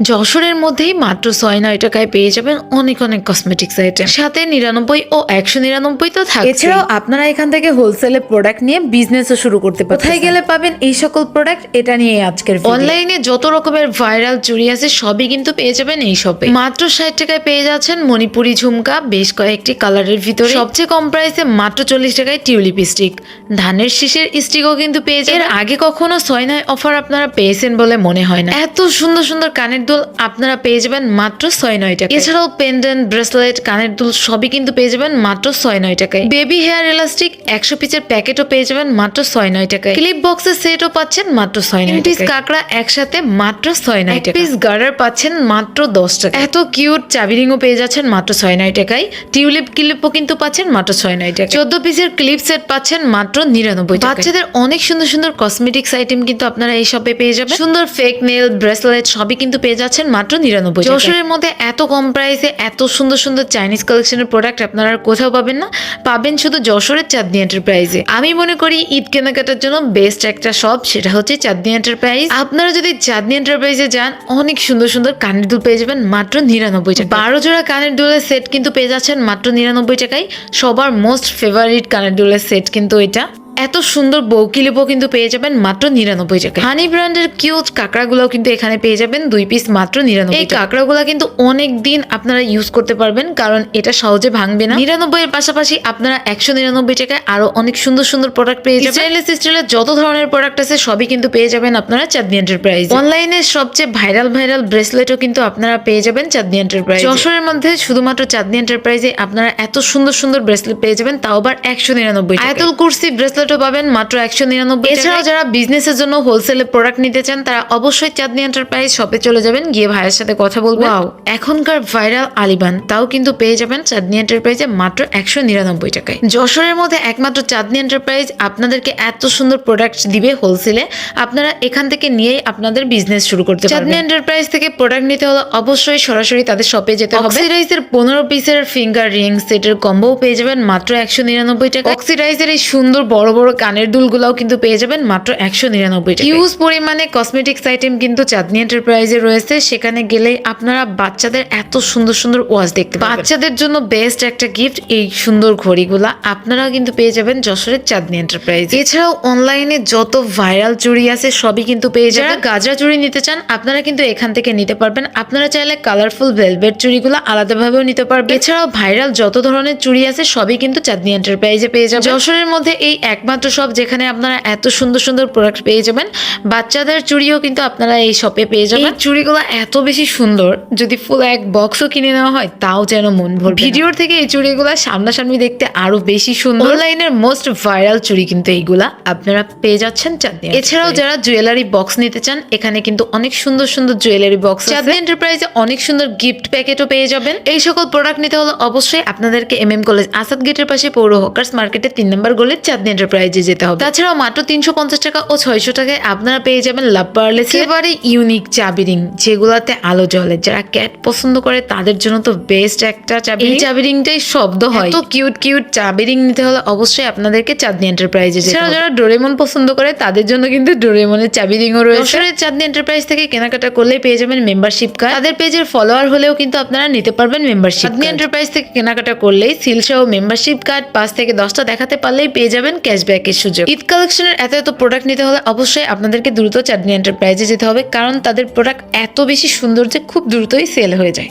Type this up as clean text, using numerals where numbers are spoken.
যশোরের মধ্যেই মাত্র ৬-৯ টাকায় পেয়ে যাবেন অনেক অনেক কসমেটিক্স আইটেম, সাথে ৯৯ ও ১৯৯ তো থাকছে। এছাড়াও আপনারা এখান থেকে হোলসেলে প্রোডাক্ট নিয়ে বিজনেসও শুরু করতে পারেন। কোথায় গেলে পাবেন এই সকল প্রোডাক্ট, এটা নিয়ে আজকের ভিডিও। অনলাইনে যত রকমের ভাইরাল চুড়ি আছে সবই কিন্তু পেয়ে যাবেন এই শপে। মাত্র ৬০ টাকায় পেয়ে যাচ্ছেন মণিপুরি ঝুমকা বেশ কয়েকটি কালারের ভিতরে। সবচেয়ে কম প্রাইসে মাত্র ৪০ টাকায় টিউলিপ স্টিক, ধানের শীষের স্টিকও কিন্তু পেয়ে যাবেন। এর আগে কখনো ৬-৯ অফার আপনারা পেয়েছেন বলে মনে হয় না। এত সুন্দর সুন্দর কানের দুল আপনারা পেয়ে যাবেন মাত্র ৬-৯ টাকায়। এছাড়াও পেন্ডেন্ট, ব্রেসলেট, কানের দুল সবই কিন্তু পেয়ে যাবেন মাত্র ৬-৯ টাকায়। বেবি হেয়ার এলাস্টিক ১০০ পিসের প্যাকেটও পেয়ে যাবেন মাত্র ৬-৯ টাকায়। ক্লিপ বক্সের সেটও পাচ্ছেন মাত্র ৬-৯ টাকায়। পিস কাকড়া একসাথে মাত্র ৬-৯ টাকা। পিস গার্ডার পাচ্ছেন মাত্র ১০ টাকা। এত কিউট চাবি রিংও পেয়ে যাচ্ছেন মাত্র ৬-৯ টাকায়। টিউলিপ ক্লিপও কিন্তু পাচ্ছেন মাত্র ৬-৯ টাকা। ১৪ পিসের ক্লিপ সেট পাচ্ছেন মাত্র ৯৯ টাকা। বাচ্চাদের অনেক সুন্দর সুন্দর কসমেটিক্স আইটেম কিন্তু আপনারা এই শপে পেয়ে যাবেন। সুন্দর ফেক নেল, ব্রেসলেট সবই কিন্তু পেয়ে যাচ্ছেন মাত্র ৯৯ টাকা। যশোরের মধ্যে এত কম প্রাইসে এত সুন্দর সুন্দর চাইনিজ কালেকশনের প্রোডাক্ট আপনারা আর কোথাও পাবেন না, পাবেন শুধু যশোরের চাঁদনী এন্টারপ্রাইজে। আমি মনে করি ঈদ কেনাকাটার জন্য বেস্ট একটা শপ, সেটা হচ্ছে চাঁদনী এন্টারপ্রাইজ। আপনারা যদি চাঁদনী এন্টারপ্রাইজে যান, অনেক সুন্দর সুন্দর কানের দুল পেয়ে যাবেন মাত্র ৯৯ টাকা। ১২ জোড়া কানের দুলের সেট কিন্তু পেয়ে যাচ্ছেন মাত্র ৯৯ টাকায়। সবার মোস্ট ফেভারিট কানের দুলের সেট কিন্তু এটা। এত সুন্দর বৌকিলিপও কিন্তু পেয়ে যাবেন মাত্র ৯৯ টাকায়। হানি ব্র্যান্ডের কিউট কাঁকড়াগুলোও কিন্তু এখানে পেয়ে যাবেন ২ পিস মাত্র ৯৯। এই কাঁকড়াগুলো কিন্তু অনেক দিন আপনারা ইউজ করতে পারবেন, কারণ এটা সহজে ভাঙবে না। ৯৯ এর পাশাপাশি আপনারা ১৯৯ টাকায় আরো অনেক সুন্দর সুন্দর প্রোডাক্ট পেয়ে যাবেন। স্টাইলিশ স্টাইলের যত ধরনের প্রোডাক্ট আছে সবই কিন্তু পেয়ে যাবেন আপনারা চাঁদনী এন্টারপ্রাইজ। অনলাইনে সবচেয়ে ভাইরাল ব্রেসলেটও কিন্তু আপনারা পেয়ে যাবেন চাঁদনী এন্টারপ্রাইজ। যশোরের মধ্যে শুধুমাত্র চাঁদনী এন্টারপ্রাইজে আপনারা এত সুন্দর সুন্দর ব্রেসলেট পেয়ে যাবেন, তাও আবার ১৯৯ টাকা। আয়াতুল কুরসি ব্রেসলেট পাবেন মাত্র ১৯৯ টাকা। এছাড়াও যারা বিজনেসের জন্য হোলসেলে প্রোডাক্ট নিতে চান, তারা অবশ্যই চাঁদনী এন্টারপ্রাইজ শপে চলে যাবেন, গিয়ে ভাইয়ের সাথে কথা বলবেন। ওয়াও, এখনকার ভাইরাল আলিবান তাও কিন্তু পেয়ে যাবেন চাঁদনী এন্টারপ্রাইজে মাত্র ১৯৯ টাকায়। যশোরের মধ্যে একমাত্র চাঁদনী এন্টারপ্রাইজ আপনাদেরকে এত সুন্দর প্রোডাক্ট দিবে হোলসেলে, আপনারা এখান থেকে নিয়েই আপনাদের বিজনেস শুরু করতে পারবেন। চাঁদনী এন্টারপ্রাইজ থেকে প্রোডাক্ট নিতে হলে অবশ্যই সরাসরি তাদের শপে যেতে হবে। অক্সিডাইজের ১৫ পিসের ফিঙ্গার রিং সেটের কম্বোও পেয়ে যাবেন মাত্র ১৯৯ টাকা। অক্সিডাইজের এই সুন্দর বড় বড় কানের দুলগুলাও কিন্তু পেয়ে যাবেন মাত্র ১৯৯ টাকা। হিউজ পরিমাণে কসমেটিক্স আইটেম কিন্তু চাঁদনী এন্টারপ্রাইজে রয়েছে, সেখানে গেলে আপনারা বাচ্চাদের এত সুন্দর সুন্দর ওয়াচ দেখতে পাবেন। বাচ্চাদের জন্য বেস্ট একটা গিফট এই সুন্দর ঘড়িগুলা আপনারা কিন্তু পেয়ে যাবেন যশোরের চাঁদনী এন্টারপ্রাইজ। এছাড়াও অনলাইনে যত ভাইরাল চুড়ি আছে সবই কিন্তু পেয়ে যাবেন। যারা গাজরা চুড়ি নিতে চান আপনারা কিন্তু এখান থেকে নিতে পারবেন। আপনারা চাইলে কালারফুল ভেলভেট চুড়িগুলো আলাদাভাবেও নিতে পারবেন। এছাড়াও ভাইরাল যত ধরনের চুড়ি আছে সবই কিন্তু চাঁদনী এন্টারপ্রাইজে পেয়ে যাবেন। যশোরের মধ্যে এই একমাত্র শপ যেখানে আপনারা এত সুন্দর সুন্দর প্রোডাক্ট পেয়ে যাবেন। বাচ্চাদের চুড়িও কিন্তু আপনারা এই শপে পেয়ে যাবেন। এই চুড়িগুলো এত বেশি সুন্দর, যদি ফুল এক বক্সও কিনে নেওয়া হয় তাও যেন মন ভরবে। ভিডিওর থেকে এই চুড়িগুলো সামনাসামনি দেখতে আরো বেশি সুন্দর। অনলাইনের মোস্ট ভাইরাল চুড়ি কিন্তু এইগুলা আপনারা পেয়ে যাচ্ছেন চাঁদনী। এছাড়াও যারা জুয়েলারি বক্স নিতে চান, এখানে কিন্তু অনেক সুন্দর সুন্দর জুয়েলারি বক্স আছে। চাঁদনী এন্টারপ্রাইজে অনেক সুন্দর গিফট প্যাকেটও পেয়ে যাবেন। এই সকল প্রোডাক্ট নিতে হলে অবশ্যই আপনাদেরকে MM কলেজ আসাদ গেটের পাশে পৌর হকার্স মার্কেটের ৩ নম্বর গলির চাঁদনী এন্টারপ্রাইজে যেতে হবে। তাছাড়াও মাত্র ৩৫০ টাকা ও ৬০০ টাকায় আপনারা পেয়ে যাবেন লাভ পার্লেস একেবারে ইউনিক চাবি রিং, যেগুলাতে আলো জ্বলে। যারা ক্যাট পছন্দ করে তাদের জন্য তো বেস্ট একটা চাবি। এই চাবি রিংটাই শব্দ হয়। তো কিউট কিউট চাবি রিং নিতে হলে অবশ্যই আপনাদেরকে চাঁদনী এন্টারপ্রাইজে যেতে হবে। যারা ডোরেমন পছন্দ করে তাদের জন্য কিন্তু ডোরেমনের চাবি রিংও রয়েছে। চাঁদনী এন্টারপ্রাইজ থেকে কেনাকাটা করলে পেয়ে যাবেন মেম্বারশিপ কার্ড। তাদের পেজের ফলোয়ার হলেও কিন্তু আপনারা নিতে পারবেন মেম্বারশিপ। চাঁদনী এন্টারপ্রাইজ থেকে কেনাকাটা করলেই সিল সহ মেম্বারশিপ কার্ড ৫ থেকে ১০টা দেখাতে পারলেই পেয়ে যাবেন ক্যাশব্যাকের সুযোগ। ঈদ কালেকশনের এত প্রোডাক্ট নিতে হলে অবশ্যই আপনাদেরকে দ্রুত চাঁদনী এন্টারপ্রাইজে যেতে হবে, কারণ তাদের প্রোডাক্ট এত বেশি সুন্দর যে খুব দ্রুতই সেল হয়ে যায়।